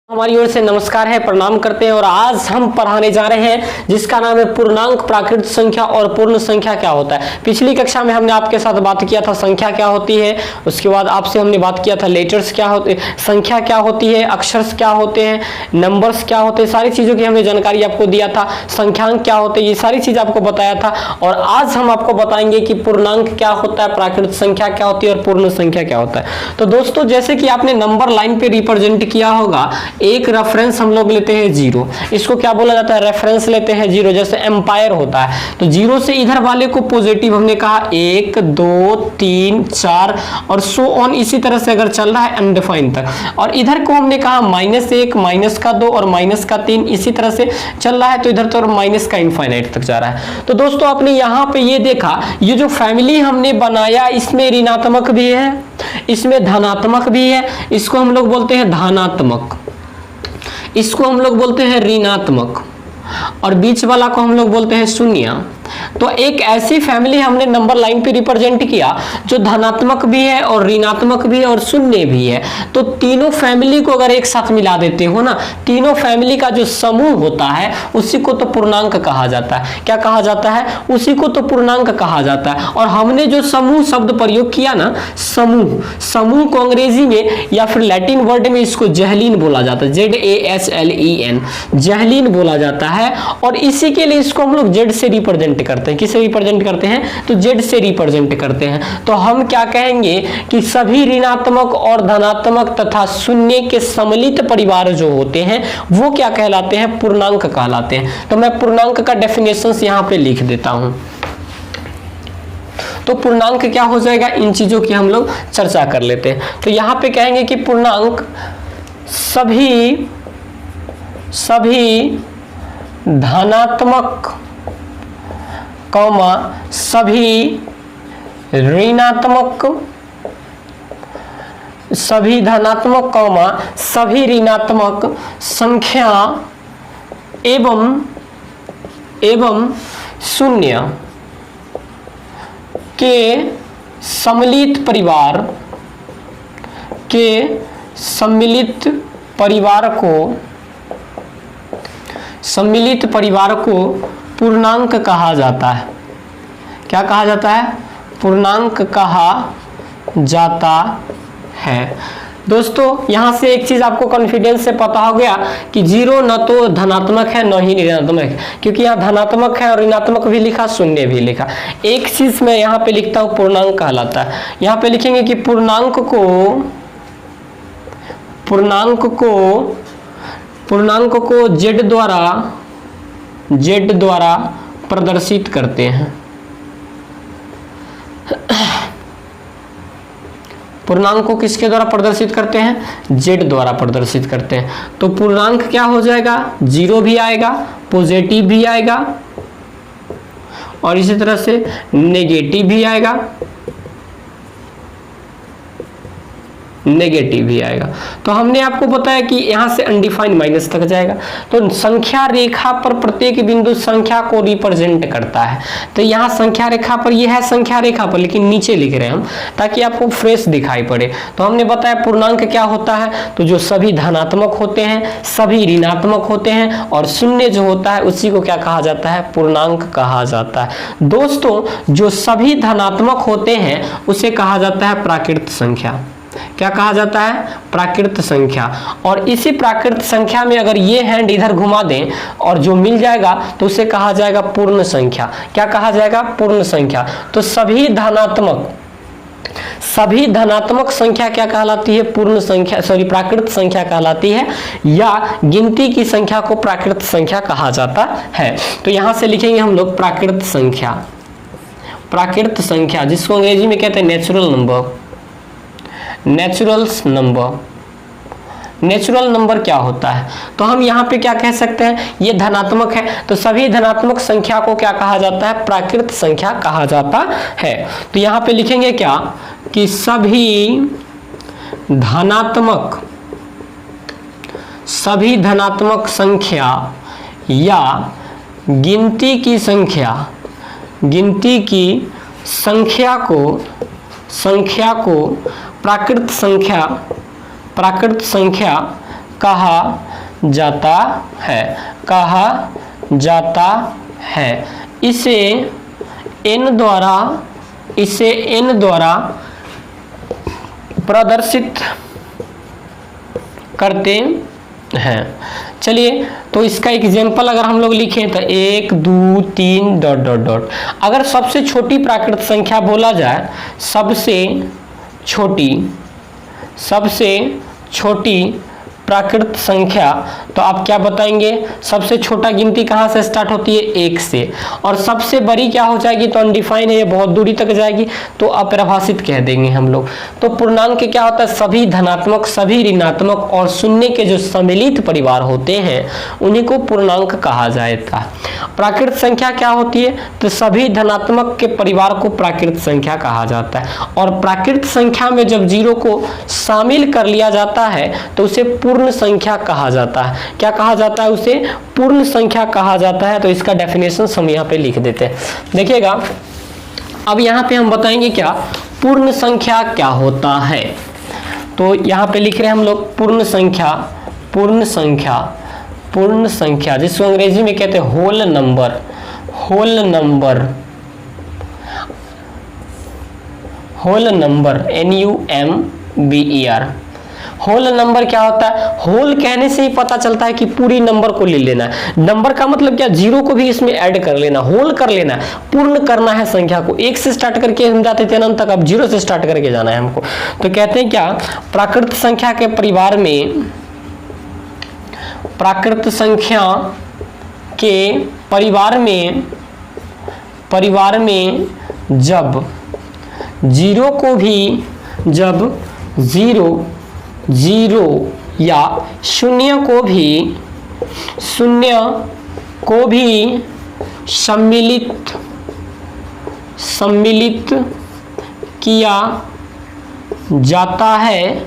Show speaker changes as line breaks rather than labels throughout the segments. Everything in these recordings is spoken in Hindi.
हमारी ओर से नमस्कार है, प्रणाम करते हैं। और आज हम पढ़ाने जा रहे हैं जिसका नाम है पूर्णांक, प्राकृत संख्या और पूर्ण संख्या क्या होता है। पिछली कक्षा में हमने आपके साथ बात किया था संख्या क्या होती है, उसके बाद आपसे हमने बात किया था लेटर्स क्या होते, संख्या क्या होती है, अक्षर क्या होते हैं, नंबर्स क्या होते हैं, सारी चीजों की हमने जानकारी आपको दिया था। संख्यांक क्या होते हैं, ये सारी चीज आपको बताया था। और आज हम आपको बताएंगे कि पूर्णांक क्या होता है, प्राकृत संख्या क्या होती है और पूर्ण संख्या क्या होता है। तो दोस्तों, जैसे कि आपने नंबर लाइन पे रिप्रेजेंट किया होगा, एक रेफरेंस हम लोग लेते हैं जीरो, इसको क्या बोला जाता है, रेफरेंस लेते हैं जीरो। जैसे एम्पायर होता है तो जीरो से इधर वाले को पॉजिटिव हमने कहा 1 2 3 4 और सो ऑन, इसी तरह से अगर चल रहा है अनडिफाइंड तक। और इधर को हमने कहा -1 -2 और -3, इसी तरह से चल रहा है तो इधर तो माइनस का इनफाइनाइट तक जा रहा है। तो दोस्तों, आपने यहाँ पे ये देखा, ये जो फैमिली हमने बनाया इसमें ऋणात्मक भी है, इसमें धनात्मक भी है, इसको हम लोग बोलते हैं धनात्मक, इसको हम लोग बोलते हैं ऋणात्मक, और बीच वाला को हम लोग बोलते हैं शून्य। तो एक ऐसी फैमिली हमने नंबर लाइन पे रिप्रेजेंट किया जो धनात्मक भी है और ऋणात्मक भी है और शून्य भी है। तो तीनों फैमिली को अगर एक साथ मिला देते हो ना, तीनों फैमिली का जो समूह होता है उसी को तो पूर्णांक कहा जाता है। क्या कहा जाता है? उसी को तो पूर्णांक कहा जाता है। और हमने जो समूह शब्द प्रयोग किया ना, समूह, समूह को अंग्रेजी में या फिर लैटिन वर्ड में इसको जहलीन बोला जाता है, JASLEN, जहलीन बोला जाता है। और इसी के लिए इसको हम लोग जेड से रिप्रेजेंट करते हैं। किससे रिप्रेजेंट करते हैं? तो जेड से रिप्रेजेंट करते हैं। तो हम क्या कहेंगे कि सभी ऋणात्मक और धनात्मक तथा शून्य के सम्मिलित परिवार जो होते हैं वो क्या कहलाते हैं? पूर्णांक कहलाते हैं। तो मैं पूर्णांक का डेफिनेशन यहां पे लिख देता हूं। तो पूर्णांक क्या हो जाएगा, इन चीजों की हम लोग चर्चा कर लेते हैं। तो यहां पे कहेंगे कि पूर्णांक सभी धनात्मक कौमा सभी ऋणात्मक, सभी धनात्मक कौमा सभी ऋणात्मक संख्या एवं शून्य के सम्मिलित परिवार को पूर्णांक कहा जाता है। क्या कहा जाता है? पूर्णांक कहा जाता है। दोस्तों, यहां से एक चीज आपको कॉन्फिडेंस से पता हो गया कि जीरो न तो धनात्मक है न ही ऋणात्मक है, क्योंकि यहाँ धनात्मक है और ऋणात्मक भी लिखा, शून्य भी लिखा। एक चीज मैं यहाँ पे लिखता हूं, पूर्णांक कहलाता है। यहाँ पे लिखेंगे कि पूर्णांक को जेड द्वारा प्रदर्शित करते हैं। पूर्णांक को किसके द्वारा प्रदर्शित करते हैं? जेड द्वारा प्रदर्शित करते हैं। तो पूर्णांक क्या हो जाएगा? जीरो भी आएगा, पॉजिटिव भी आएगा और इसी तरह से नेगेटिव भी आएगा, नेगेटिव भी आएगा। तो हमने आपको बताया कि यहां से अनडिफाइंड माइनस तक जाएगा। तो संख्या रेखा पर प्रत्येक बिंदु संख्या को रिप्रेजेंट करता है। तो यहां संख्या रेखा पर, यह है संख्या रेखा पर, लेकिन नीचे लिख रहे हैं हम ताकि आपको फ्रेश दिखाई पड़े। तो हमने बताया पूर्णांक क्या होता है, तो जो सभी धनात्मक होते हैं, सभी ऋणात्मक होते हैं और शून्य जो होता है उसी को क्या कहा जाता है? पूर्णांक कहा जाता है। दोस्तों, जो सभी धनात्मक होते हैं उसे कहा जाता है प्राकृत संख्या। क्या कहा जाता है? प्राकृत संख्या। और इसी प्राकृत संख्या में अगर ये हैंड इधर घुमा दें और जो मिल जाएगा तो उसे कहा जाएगा पूर्ण संख्या। क्या कहा जाएगा? पूर्ण संख्या। तो सभी धनात्मक संख्या क्या कहलाती है? पूर्ण संख्या, प्राकृत संख्या कहलाती है, या गिनती की संख्या को प्राकृत संख्या कहा जाता है। तो यहां से लिखेंगे हम लोग प्राकृत संख्या, प्राकृत संख्या जिसको अंग्रेजी में कहते हैं नेचुरल नंबर। नेचुरल नंबर क्या होता है? तो हम यहाँ पे क्या कह सकते हैं? ये धनात्मक है तो सभी धनात्मक संख्या को क्या कहा जाता है? प्राकृत संख्या कहा जाता है। तो यहाँ पे लिखेंगे क्या कि सभी धनात्मक संख्या या गिनती की संख्या को प्राकृत संख्या कहा जाता है, कहा जाता है। इसे n द्वारा प्रदर्शित करते हैं। चलिए, तो इसका एग्जाम्पल अगर हम लोग लिखें तो 1 2 3 डॉट डॉट डॉट। अगर सबसे छोटी प्राकृत संख्या बोला जाए, सबसे छोटी प्राकृत संख्या, तो आप क्या बताएंगे? सबसे छोटा गिनती कहाँ से स्टार्ट होती है? 1 से। और सबसे बड़ी क्या हो जाएगी? तो अनडिफाइन है, ये बहुत दूरी तक जाएगी, तो अपरिभाषित कह देंगे हम लोग। तो पूर्णांक क्या होता है? सभी धनात्मक, सभी ऋणात्मक और शून्य के जो सम्मिलित परिवार होते हैं उन्हीं को पूर्णांक कहा जाता है। प्राकृत संख्या क्या होती है? तो सभी धनात्मक के परिवार को प्राकृत संख्या कहा जाता है। और प्राकृत संख्या में जब 0 को शामिल कर लिया जाता है तो उसे पूर्ण संख्या कहा जाता है। क्या कहा जाता है? उसे पूर्ण संख्या कहा जाता है। तो इसका डेफिनेशन हम यहाँ पे लिख देते हैं, देखिएगा। अब यहाँ पे हम बताएंगे क्या पूर्ण संख्या क्या होता है। तो यहाँ पे लिख रहे हैं हम लोग पूर्ण संख्या जिसको अंग्रेजी में कहते हैं whole number. NUMBER। Whole number क्या होता है? होल कहने से ही पता चलता है कि पूरी नंबर को ले लेना है। नंबर का मतलब क्या? 0 को भी इसमें ऐड कर लेना, होल कर लेना है, पूर्ण करना है संख्या को। 1 से स्टार्ट करके हम जाते थे अनंत तक, अब 0 से स्टार्ट करके जाना है हमको। तो कहते हैं क्या प्राकृत संख्या के परिवार में जब 0 या शून्य को भी सम्मिलित किया जाता है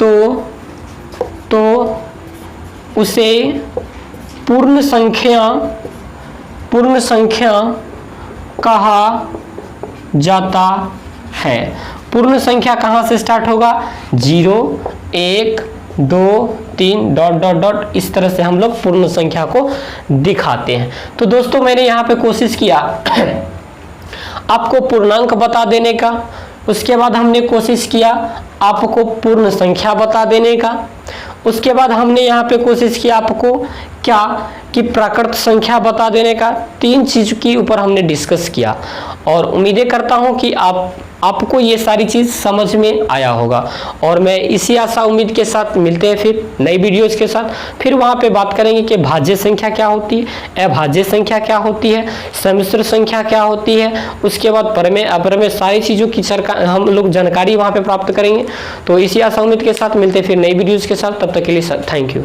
तो उसे पूर्ण संख्या कहा जाता है। पूर्ण संख्या कहाँ से स्टार्ट होगा? 0 1 2 3 डॉट डॉट डॉट, इस तरह से हम लोग पूर्ण संख्या को दिखाते हैं। तो दोस्तों मैंने यहाँ पे कोशिश किया आपको पूर्णांक बता देने का, उसके बाद हमने कोशिश किया आपको पूर्ण संख्या बता देने का, उसके बाद हमने यहाँ पे कोशिश की आपको क्या कि प्राकृत संख्या बता देने का। 3 चीज के ऊपर हमने डिस्कस किया और उम्मीदें करता हूँ कि आपको ये सारी चीज समझ में आया होगा। और मैं इसी आशा उम्मीद के साथ मिलते हैं फिर नई वीडियोस के साथ। फिर वहाँ पे बात करेंगे कि भाज्य संख्या क्या होती है, अभाज्य संख्या क्या होती है, सम्मिश्र संख्या क्या होती है, उसके बाद परमेय अपरमेय सारी चीज़ों की हम लोग जानकारी वहाँ पे प्राप्त करेंगे। तो इसी आशा उम्मीद के साथ मिलते हैं फिर नई वीडियोज़ के साथ। तब तक के लिए थैंक यू।